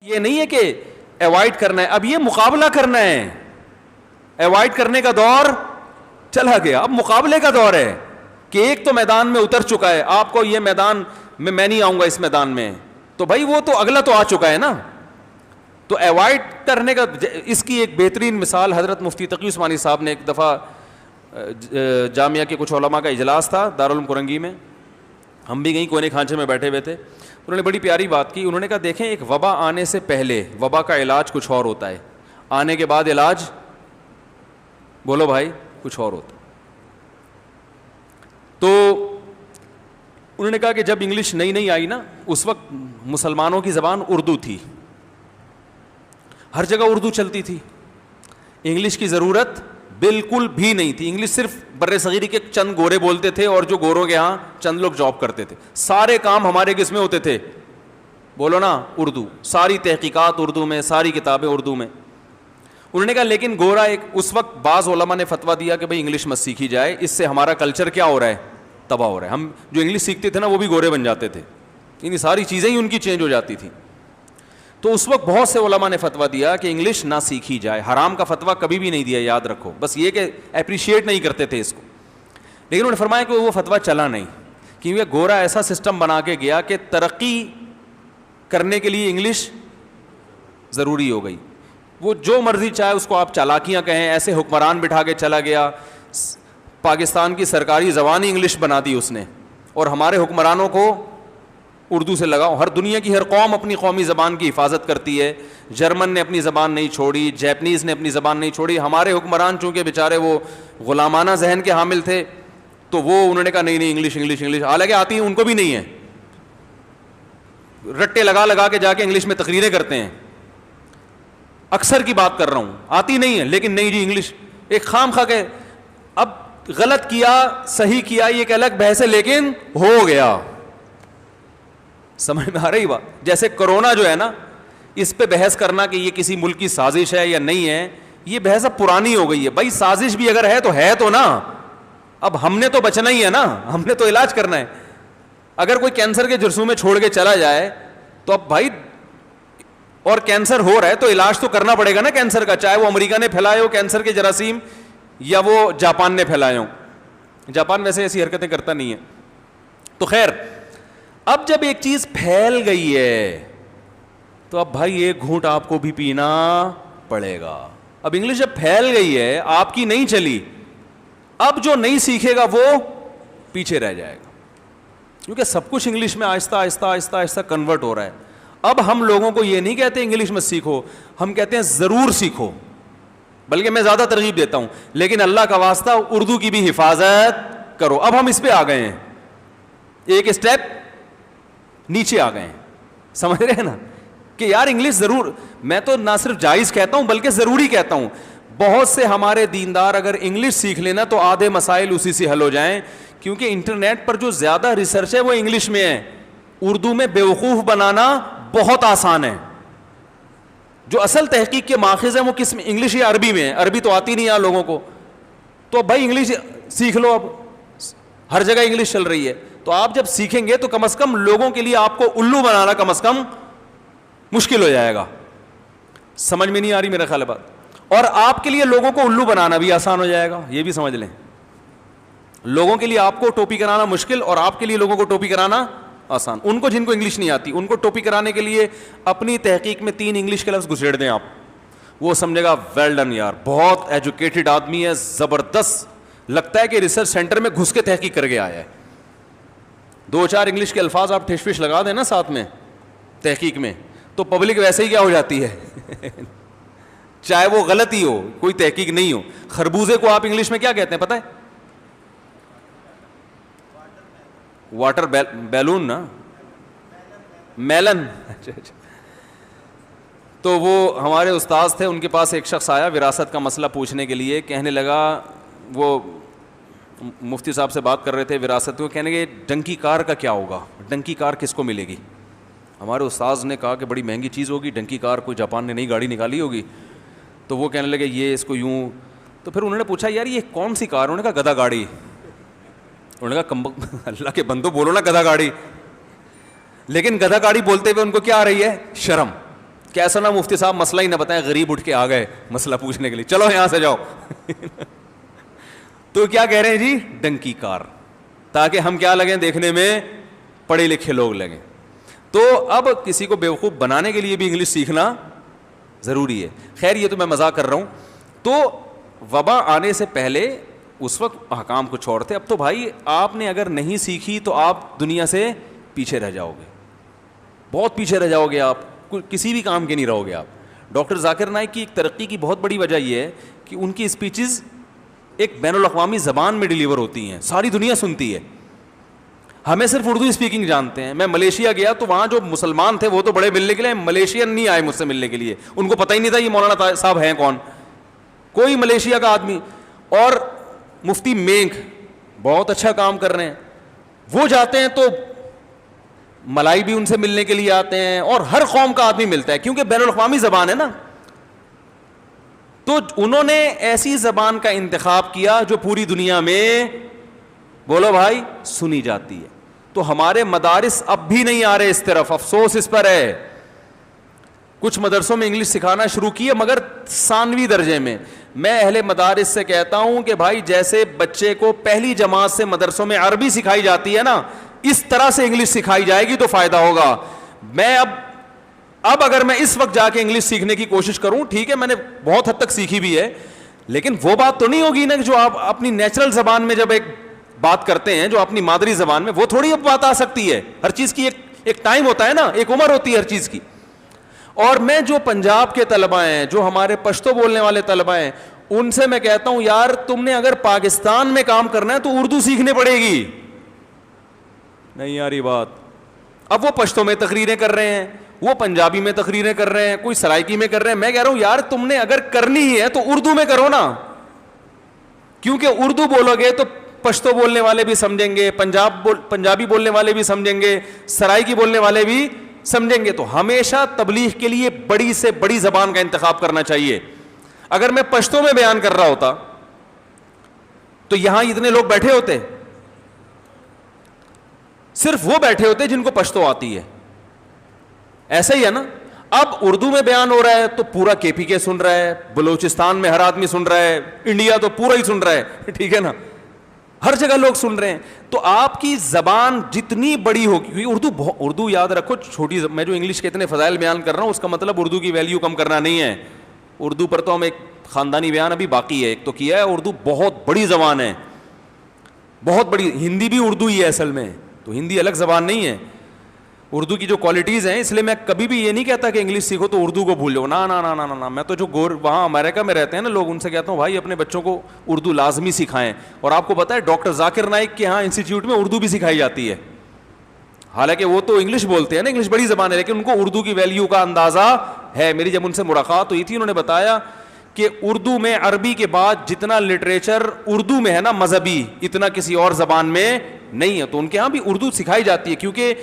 یہ نہیں ہے کہ ایوائڈ کرنا ہے, اب یہ مقابلہ کرنا ہے. ایوائڈ کرنے کا دور چلا گیا, اب مقابلے کا دور ہے کہ ایک تو میدان میں اتر چکا ہے, آپ کو یہ میدان میں نہیں آؤں گا اس میدان میں, تو بھائی وہ تو اگلا تو آ چکا ہے نا. تو ایوائڈ کرنے کا, اس کی ایک بہترین مثال حضرت مفتی تقی عثمانی صاحب نے ایک دفعہ جامعہ کے کچھ علماء کا اجلاس تھا دارالعلوم کرنگی میں, ہم بھی کہیں کونے کھانچے میں بیٹھے ہوئے تھے. انہوں نے بڑی پیاری بات کی. انہوں نے کہا دیکھیں ایک وبا آنے سے پہلے وبا کا علاج کچھ اور ہوتا ہے, آنے کے بعد علاج بولو بھائی کچھ اور ہوتا. تو انہوں نے کہا کہ جب انگلش نئی نئی آئی نا, اس وقت مسلمانوں کی زبان اردو تھی, ہر جگہ اردو چلتی تھی, انگلش کی ضرورت بالکل بھی نہیں تھی. انگلش صرف بر صغیری کے چند گورے بولتے تھے اور جو گوروں کے ہاں چند لوگ جاب کرتے تھے. سارے کام ہمارے کس میں ہوتے تھے, بولو نا اردو, ساری تحقیقات اردو میں, ساری کتابیں اردو میں. انہوں نے کہا لیکن گورا ایک, اس وقت بعض علماء نے فتویٰ دیا کہ بھئی انگلش مت سیکھی جائے, اس سے ہمارا کلچر کیا ہو رہا ہے, تباہ ہو رہا ہے. ہم جو انگلش سیکھتے تھے نا وہ بھی گورے بن جاتے تھے, یعنی ساری چیزیں ہی ان کی چینج ہو جاتی تھیں. تو اس وقت بہت سے علماء نے فتویٰ دیا کہ انگلش نہ سیکھی جائے. حرام کا فتویٰ کبھی بھی نہیں دیا, یاد رکھو, بس یہ کہ اپریشیٹ نہیں کرتے تھے اس کو. لیکن انہوں نے فرمایا کہ وہ فتویٰ چلا نہیں, کیونکہ گورا ایسا سسٹم بنا کے گیا کہ ترقی کرنے کے لیے انگلش ضروری ہو گئی. وہ جو مرضی چاہے اس کو آپ چالاکیاں کہیں, ایسے حکمران بٹھا کے چلا گیا. پاکستان کی سرکاری زبان ہی انگلش بنا دی اس نے, اور ہمارے حکمرانوں کو اردو سے لگاؤ. ہر دنیا کی ہر قوم اپنی قومی زبان کی حفاظت کرتی ہے. جرمن نے اپنی زبان نہیں چھوڑی, جیپنیز نے اپنی زبان نہیں چھوڑی. ہمارے حکمران چونکہ بیچارے وہ غلامانہ ذہن کے حامل تھے, تو وہ انہوں نے کہا نہیں نہیں انگلش انگلش انگلش, حالانکہ آتی ہیں ان کو بھی نہیں ہے, رٹے لگا لگا کے جا کے انگلش میں تقریریں کرتے ہیں. اکثر کی بات کر رہا ہوں, آتی نہیں ہے لیکن نہیں جی انگلش, ایک خام خواہ کہ اب غلط کیا صحیح کیا یہ ایک الگ بحث ہے, لیکن ہو گیا. سمجھ میں آ رہی بات؟ جیسے کرونا جو ہے نا, اس پہ بحث کرنا کہ یہ کسی ملک کی سازش ہے یا نہیں ہے, یہ بحث اب پرانی ہو گئی ہے. بھائی سازش بھی اگر ہے تو نا, اب ہم نے تو بچنا ہی ہے نا, ہم نے تو علاج کرنا ہے. اگر کوئی کینسر کے جرثوم میں چھوڑ کے چلا جائے تو اب بھائی, اور کینسر ہو رہا ہے تو علاج تو کرنا پڑے گا نا کینسر کا, چاہے وہ امریکہ نے پھیلائے ہو کینسر کے جراثیم یا وہ جاپان نے پھیلائے ہوں. جاپان ویسے ایسی حرکتیں کرتا نہیں ہے. تو خیر, اب جب ایک چیز پھیل گئی ہے تو اب بھائی ایک گھونٹ آپ کو بھی پینا پڑے گا. اب انگلش جب پھیل گئی ہے, آپ کی نہیں چلی, اب جو نہیں سیکھے گا وہ پیچھے رہ جائے گا, کیونکہ سب کچھ انگلش میں آہستہ آہستہ آہستہ آہستہ کنورٹ ہو رہا ہے. اب ہم لوگوں کو یہ نہیں کہتے انگلش میں سیکھو, ہم کہتے ہیں ضرور سیکھو, بلکہ میں زیادہ ترغیب دیتا ہوں, لیکن اللہ کا واسطہ اردو کی بھی حفاظت کرو. اب ہم اس پہ آ گئے ہیں, ایک اسٹیپ نیچے آ گئے ہیں, سمجھ رہے ہیں نا, کہ یار انگلش ضرور, میں تو نہ صرف جائز کہتا ہوں بلکہ ضروری کہتا ہوں. بہت سے ہمارے دیندار اگر انگلش سیکھ لینا تو آدھے مسائل اسی سے حل ہو جائیں, کیونکہ انٹرنیٹ پر جو زیادہ ریسرچ ہے وہ انگلش میں ہے. اردو میں بیوقوف بنانا بہت آسان ہے. جو اصل تحقیق کے ماخذ ہیں وہ کس میں, انگلش یا عربی میں ہے. عربی تو آتی نہیں ہے لوگوں کو, تو بھائی انگلش سیکھ لو, اب ہر جگہ انگلش چل رہی ہے. تو آپ جب سیکھیں گے تو کم از کم لوگوں کے لیے آپ کو الو بنانا کم از کم مشکل ہو جائے گا. سمجھ میں نہیں آ رہی میرا خیال بات؟ اور آپ کے لیے لوگوں کو الو بنانا بھی آسان ہو جائے گا, یہ بھی سمجھ لیں. لوگوں کے لیے آپ کو ٹوپی کرانا مشکل, اور آپ کے لیے لوگوں کو ٹوپی کرانا آسان. ان کو جن کو انگلش نہیں آتی ان کو ٹوپی کرانے کے لیے اپنی تحقیق میں 3 انگلش کے لفظ گھسیڑ دیں آپ, وہ سمجھے گا ویل ڈن یار, بہت ایجوکیٹڈ آدمی ہے, زبردست, لگتا ہے کہ ریسرچ سینٹر میں گھس کے تحقیق کر کے آیا ہے. 2-4 انگلش کے الفاظ آپ ٹھش فش لگا دیں نا ساتھ میں تحقیق میں, تو پبلک ویسے ہی کیا ہو جاتی ہے چاہے وہ غلط ہی ہو, کوئی تحقیق نہیں ہو. خربوزے کو آپ انگلش میں کیا کہتے ہیں پتہ ہے؟ واٹر بیلون نا, میلن. تو وہ ہمارے استاذ تھے, ان کے پاس ایک شخص آیا وراثت کا مسئلہ پوچھنے کے لیے. کہنے لگا, وہ مفتی صاحب سے بات کر رہے تھے وراثت کو, کہنے لگے ڈنکی کار کا کیا ہوگا, ڈنکی کار کس کو ملے گی؟ ہمارے استاذ نے کہا کہ بڑی مہنگی چیز ہوگی ڈنکی کار, کوئی جاپان نے نئی گاڑی نکالی ہوگی. تو وہ کہنے لگے یہ اس کو یوں. تو پھر انہوں نے پوچھا یار یہ کون سی کار؟ انہوں نے کہا گدھا گاڑی. انہوں نے کہا اللہ کے بندو بولو نا گدھا گاڑی. لیکن گدھا گاڑی بولتے ہوئے ان کو کیا آ رہی ہے؟ شرم. کیسا نہ مفتی صاحب مسئلہ ہی نہ بتائیں, غریب اٹھ کے آ گئے مسئلہ پوچھنے کے لیے, چلو یہاں سے جاؤ. تو کیا کہہ رہے ہیں جی, ڈنکی کار, تاکہ ہم کیا لگیں, دیکھنے میں پڑھے لکھے لوگ لگیں. تو اب کسی کو بیوقوف بنانے کے لیے بھی انگلش سیکھنا ضروری ہے. خیر یہ تو میں مذاق کر رہا ہوں. تو وبا آنے سے پہلے اس وقت احکام کو چھوڑتے, اب تو بھائی آپ نے اگر نہیں سیکھی تو آپ دنیا سے پیچھے رہ جاؤ گے, بہت پیچھے رہ جاؤ گے, آپ کسی بھی کام کے نہیں رہو گے آپ. ڈاکٹر ذاکر نائک کی ایک ترقی کی بہت بڑی وجہ یہ ہے کہ ان کی اسپیچز ایک بین الاقوامی زبان میں ڈیلیور ہوتی ہیں, ساری دنیا سنتی ہے. ہمیں صرف اردو اسپیکنگ جانتے ہیں. میں ملیشیا گیا تو وہاں جو مسلمان تھے وہ تو بڑے ملنے کے لیے, ملیشین نہیں آئے مجھ سے ملنے کے لیے, ان کو پتہ ہی نہیں تھا یہ مولانا صاحب ہیں کون, کوئی ملیشیا کا آدمی. اور مفتی مینک بہت اچھا کام کر رہے ہیں, وہ جاتے ہیں تو ملائی بھی ان سے ملنے کے لیے آتے ہیں, اور ہر قوم کا آدمی ملتا ہے کیونکہ بین الاقوامی زبان ہے نا. تو انہوں نے ایسی زبان کا انتخاب کیا جو پوری دنیا میں, بولو بھائی, سنی جاتی ہے. تو ہمارے مدارس اب بھی نہیں آ رہے اس طرف, افسوس اس پر ہے. کچھ مدرسوں میں انگلش سکھانا شروع کیے مگر ثانوی درجے میں. میں اہل مدارس سے کہتا ہوں کہ بھائی جیسے بچے کو پہلی جماعت سے مدرسوں میں عربی سکھائی جاتی ہے نا, اس طرح سے انگلش سکھائی جائے گی تو فائدہ ہوگا. میں اب اگر میں اس وقت جا کے انگلش سیکھنے کی کوشش کروں, ٹھیک ہے میں نے بہت حد تک سیکھی بھی ہے, لیکن وہ بات تو نہیں ہوگی نا جو آپ اپنی نیچرل زبان میں جب ایک بات کرتے ہیں, جو اپنی مادری زبان میں, وہ تھوڑی اب بات آ سکتی ہے. ہر چیز کی ایک ٹائم ہوتا ہے نا, ایک عمر ہوتی ہے ہر چیز کی. اور میں جو پنجاب کے طلباء ہیں, جو ہمارے پشتو بولنے والے طلباء ہیں, ان سے میں کہتا ہوں یار تم نے اگر پاکستان میں کام کرنا ہے تو اردو سیکھنی پڑے گی. نہیں یار یہ بات, اب وہ پشتو میں تقریریں کر رہے ہیں, وہ پنجابی میں تقریریں کر رہے ہیں, کوئی سرائکی میں کر رہے ہیں. میں کہہ رہا ہوں یار تم نے اگر کرنی ہی ہے تو اردو میں کرو نا, کیونکہ اردو بولو گے تو پشتو بولنے والے بھی سمجھیں گے, پنجابی بولنے والے بھی سمجھیں گے, سرائکی بولنے والے بھی سمجھیں گے. تو ہمیشہ تبلیغ کے لیے بڑی سے بڑی زبان کا انتخاب کرنا چاہیے. اگر میں پشتو میں بیان کر رہا ہوتا تو یہاں اتنے لوگ بیٹھے ہوتے, صرف وہ بیٹھے ہوتے جن کو پشتو آتی ہے. ایسا ہی ہے نا. اب اردو میں بیان ہو رہا ہے تو پورا کے پی کے سن رہا ہے, بلوچستان میں ہر آدمی سن رہا ہے, انڈیا تو پورا ہی سن رہا ہے, ٹھیک ہے نا, ہر جگہ لوگ سن رہے ہیں. تو آپ کی زبان جتنی بڑی ہوگی, اردو یاد رکھو چھوٹی, میں جو انگلش کے اتنے فضائل بیان کر رہا ہوں اس کا مطلب اردو کی ویلیو کم کرنا نہیں ہے. اردو پر تو ہم ایک خاندانی بیان ابھی باقی ہے, ایک تو کیا ہے. اردو بہت بڑی زبان ہے, بہت بڑی. ہندی بھی اردو ہی ہے اصل میں, تو ہندی الگ زبان نہیں ہے. اردو کی جو کوالٹیز ہیں, اس لیے میں کبھی بھی یہ نہیں کہتا کہ انگلش سیکھو تو اردو کو بھول جاؤ, نا نا نا نا نا. میں تو جو وہاں امریکہ میں رہتے ہیں نا لوگ, ان سے کہتا ہوں بھائی اپنے بچوں کو اردو لازمی سکھائیں. اور آپ کو پتا ہے ڈاکٹر ذاکر نائک کے یہاں انسٹیٹیوٹ میں اردو بھی سکھائی جاتی ہے. حالانکہ وہ تو انگلش بولتے ہیں نا, انگلش بڑی زبان ہے, لیکن ان کو اردو کی ویلیو کا اندازہ ہے. میری جب ان سے ملاقات ہوئی تھی, انہوں نے بتایا کہ اردو میں عربی کے بعد جتنا لٹریچر اردو میں ہے نا مذہبی, اتنا کسی اور زبان میں نہیں ہے. تو ان کے ہاں بھی اردو سکھائی جاتی ہے, کیونکہ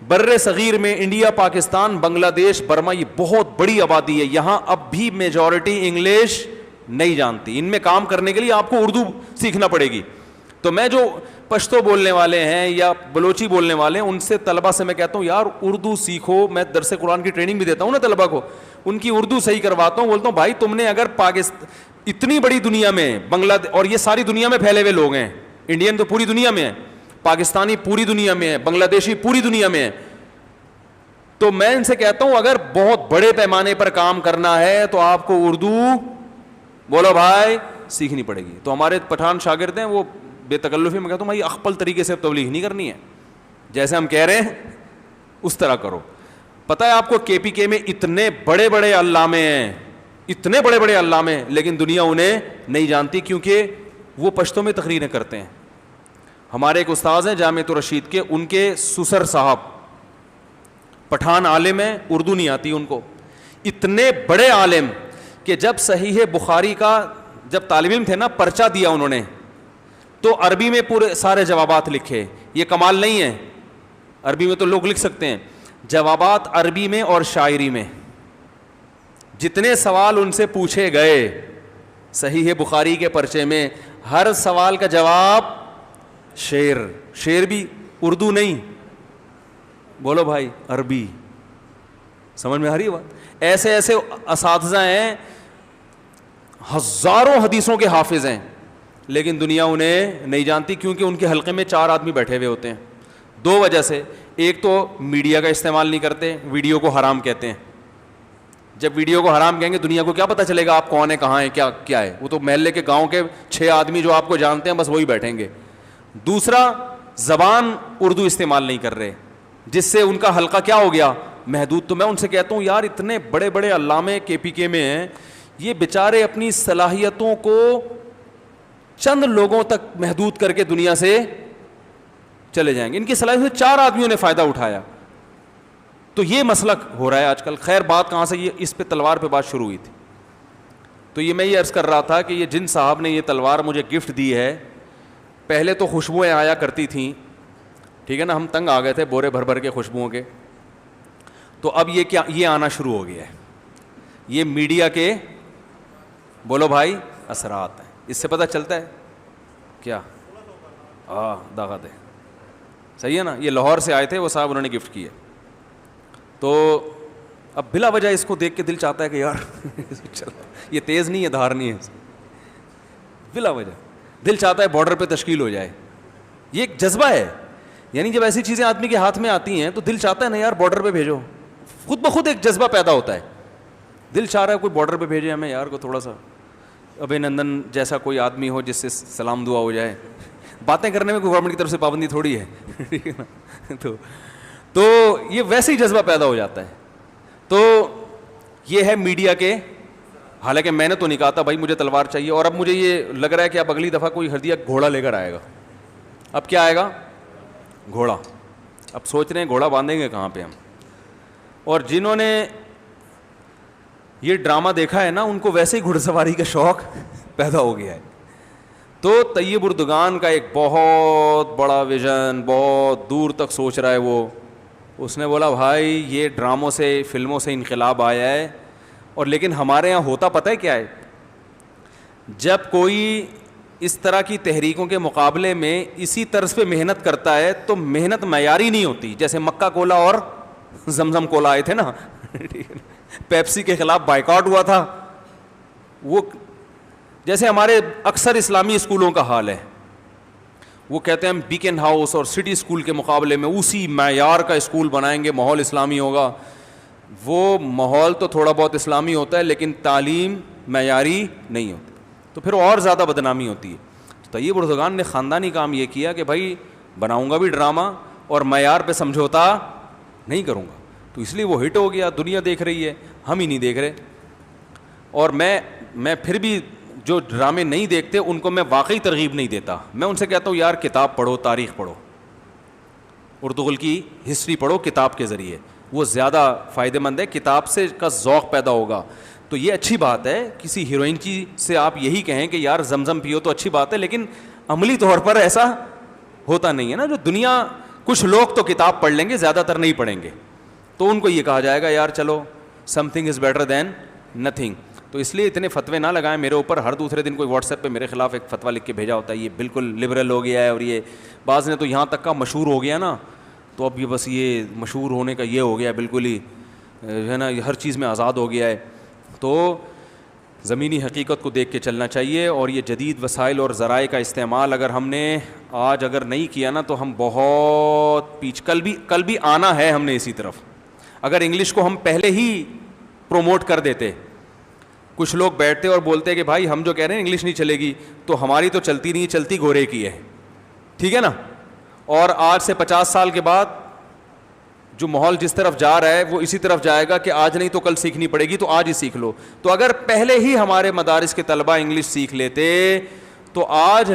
بر صغیر میں انڈیا, پاکستان, بنگلہ دیش, برما, یہ بہت بڑی آبادی ہے. یہاں اب بھی میجورٹی انگلش نہیں جانتی. ان میں کام کرنے کے لیے آپ کو اردو سیکھنا پڑے گی. تو میں جو پشتو بولنے والے ہیں یا بلوچی بولنے والے ہیں, ان سے طلبہ سے میں کہتا ہوں یار اردو سیکھو. میں درس قرآن کی ٹریننگ بھی دیتا ہوں نا طلبہ کو, ان کی اردو صحیح کرواتا ہوں. بولتا ہوں بھائی تم نے اگر پاکستان, اتنی بڑی دنیا میں, بنگلہ اور یہ ساری دنیا میں پھیلے ہوئے لوگ ہیں, انڈین تو پوری دنیا میں ہے, پاکستانی پوری دنیا میں ہے, بنگلہ دیشی پوری دنیا میں ہے. تو میں ان سے کہتا ہوں اگر بہت بڑے پیمانے پر کام کرنا ہے تو آپ کو اردو, بولو بھائی, سیکھنی پڑے گی. تو ہمارے پٹھان شاگرد ہیں, وہ بے تکلفی میں کہتا ہوں بھائی اخپل طریقے سے تبلیغ نہیں کرنی ہے, جیسے ہم کہہ رہے ہیں اس طرح کرو. پتہ ہے آپ کو کے پی کے میں اتنے بڑے بڑے علامے ہیں, اتنے بڑے بڑے علامے, لیکن دنیا انہیں نہیں جانتی کیونکہ وہ پشتوں میں تقریریں کرتے ہیں. ہمارے ایک استاذ ہیں جامعۃ الرشید کے, ان کے سسر صاحب پٹھان عالم ہیں, اردو نہیں آتی ان کو. اتنے بڑے عالم کہ جب صحیح بخاری کا جب طالب علم تھے نا, پرچہ دیا انہوں نے, تو عربی میں پورے سارے جوابات لکھے. یہ کمال نہیں ہے, عربی میں تو لوگ لکھ سکتے ہیں, جوابات عربی میں اور شاعری میں. جتنے سوال ان سے پوچھے گئے صحیح بخاری کے پرچے میں, ہر سوال کا جواب شعر بھی اردو نہیں, بولو بھائی عربی. سمجھ میں آ رہی ہے بات؟ ایسے ایسے اساتذہ ہیں ہزاروں حدیثوں کے حافظ ہیں, لیکن دنیا انہیں نہیں جانتی, کیونکہ ان کے حلقے میں 4 آدمی بیٹھے ہوئے ہوتے ہیں. 2 وجہ سے. ایک تو میڈیا کا استعمال نہیں کرتے, ویڈیو کو حرام کہتے ہیں. جب ویڈیو کو حرام کہیں گے دنیا کو کیا پتہ چلے گا آپ کون ہیں, کہاں ہیں, کیا ہے. وہ تو محلے کے گاؤں کے 6 آدمی جو آپ کو جانتے ہیں بس وہی بیٹھیں گے. دوسرا, زبان اردو استعمال نہیں کر رہے, جس سے ان کا حلقہ کیا ہو گیا, محدود. تو میں ان سے کہتا ہوں یار اتنے بڑے بڑے علامے KPK میں ہیں, یہ بیچارے اپنی صلاحیتوں کو چند لوگوں تک محدود کر کے دنیا سے چلے جائیں گے. ان کی صلاحیت سے 4 آدمیوں نے فائدہ اٹھایا. تو یہ مسلک ہو رہا ہے آج کل. خیر بات کہاں سے, یہ اس پہ تلوار پہ بات شروع ہوئی تھی. تو یہ میں یہ عرض کر رہا تھا کہ یہ جن صاحب نے یہ تلوار مجھے گفٹ دی ہے, پہلے تو خوشبوئیں آیا کرتی تھیں, ٹھیک ہے نا, ہم تنگ آ گئے تھے بورے بھر بھر کے خوشبوؤں کے. تو اب یہ کیا, یہ آنا شروع ہو گیا ہے. یہ میڈیا کے بولو بھائی اثرات ہیں. اس سے پتہ چلتا ہے کیا داغت ہے. صحیح ہے نا. یہ لاہور سے آئے تھے وہ صاحب, انہوں نے گفٹ کیا. تو اب بلا وجہ اس کو دیکھ کے دل چاہتا ہے کہ یار یہ تیز نہیں ہے, دھار نہیں ہے, بلا وجہ دل چاہتا ہے بارڈر پہ تشکیل ہو جائے. یہ ایک جذبہ ہے. یعنی جب ایسی چیزیں آدمی کے ہاتھ میں آتی ہیں تو دل چاہتا ہے نا یار بارڈر پہ بھیجو. خود بخود ایک جذبہ پیدا ہوتا ہے, دل چاہ رہا ہے کوئی بارڈر پہ بھیجے ہمیں یار, کو تھوڑا سا ابھینندن جیسا کوئی آدمی ہو جس سے سلام دعا ہو جائے. باتیں کرنے میں کوئی گورنمنٹ کی طرف سے پابندی تھوڑی ہے, ٹھیک ہے نا. تو یہ ویسے ہی جذبہ پیدا ہو جاتا ہے. تو یہ ہے میڈیا کے. حالانکہ میں نے تو نہیں کہا تھا بھائی مجھے تلوار چاہیے, اور اب مجھے یہ لگ رہا ہے کہ اب اگلی دفعہ کوئی ہردیا گھوڑا لے کر آئے گا. اب کیا آئے گا, گھوڑا. اب سوچ رہے ہیں گھوڑا باندھیں گے کہاں پہ ہم. اور جنہوں نے یہ ڈرامہ دیکھا ہے نا ان کو ویسے ہی گھڑ سواری کا شوق پیدا ہو گیا ہے. تو طیب اردگان کا ایک بہت بڑا ویژن, بہت دور تک سوچ رہا ہے وہ. اس نے بولا بھائی یہ ڈراموں سے, فلموں سے انقلاب آیا ہے, اور لیکن ہمارے یہاں ہوتا پتہ ہے کیا ہے, جب کوئی اس طرح کی تحریکوں کے مقابلے میں اسی طرز پہ محنت کرتا ہے تو محنت معیاری نہیں ہوتی. جیسے مکہ کولا اور زمزم کولا آئے تھے نا, پیپسی کے خلاف بائیکاٹ ہوا تھا. وہ جیسے ہمارے اکثر اسلامی اسکولوں کا حال ہے, وہ کہتے ہیں ہم بیکن ہاؤس اور سٹی اسکول کے مقابلے میں اسی معیار کا اسکول بنائیں گے, ماحول اسلامی ہوگا. وہ ماحول تو تھوڑا بہت اسلامی ہوتا ہے لیکن تعلیم معیاری نہیں ہوتی, تو پھر اور زیادہ بدنامی ہوتی ہے. طیب اردگان نے خاندانی کام یہ کیا کہ بھائی بناؤں گا بھی ڈرامہ اور معیار پہ سمجھوتا نہیں کروں گا. تو اس لیے وہ ہٹ ہو گیا, دنیا دیکھ رہی ہے, ہم ہی نہیں دیکھ رہے. اور میں پھر بھی جو ڈرامے نہیں دیکھتے ان کو میں واقعی ترغیب نہیں دیتا. میں ان سے کہتا ہوں یار کتاب پڑھو, تاریخ پڑھو, اردغل کی ہسٹری پڑھو کتاب کے ذریعے, وہ زیادہ فائدہ مند ہے. کتاب سے کا ذوق پیدا ہوگا. تو یہ اچھی بات ہے. کسی ہیروئن کی سے آپ یہی کہیں کہ یار زمزم پیو تو اچھی بات ہے, لیکن عملی طور پر ایسا ہوتا نہیں ہے نا. جو دنیا, کچھ لوگ تو کتاب پڑھ لیں گے, زیادہ تر نہیں پڑھیں گے, تو ان کو یہ کہا جائے گا یار چلو some thing is better than nothing. تو اس لیے اتنے فتوے نہ لگائیں میرے اوپر. ہر دوسرے دن کوئی واٹس ایپ پہ میرے خلاف ایک فتویٰ لکھ کے بھیجا ہوتا ہے, یہ بالکل لبرل ہو گیا ہے, اور یہ بعض نے تو یہاں تک کا مشہور ہو گیا نا, تو اب یہ بس یہ مشہور ہونے کا یہ ہو گیا ہے, بالکل ہی ہے نا, ہر چیز میں آزاد ہو گیا ہے. تو زمینی حقیقت کو دیکھ کے چلنا چاہیے. اور یہ جدید وسائل اور ذرائع کا استعمال اگر ہم نے آج اگر نہیں کیا نا تو ہم بہت کل بھی آنا ہے ہم نے اسی طرف. اگر انگلش کو ہم پہلے ہی پروموٹ کر دیتے, کچھ لوگ بیٹھتے اور بولتے کہ بھائی ہم جو کہہ رہے ہیں انگلش نہیں چلے گی, تو ہماری تو چلتی نہیں, چلتی گورے کی ہے, ٹھیک ہے نا. اور آج سے 50 سال کے بعد جو ماحول جس طرف جا رہا ہے وہ اسی طرف جائے گا کہ آج نہیں تو کل سیکھنی پڑے گی, تو آج ہی سیکھ لو. تو اگر پہلے ہی ہمارے مدارس کے طلبہ انگلش سیکھ لیتے تو آج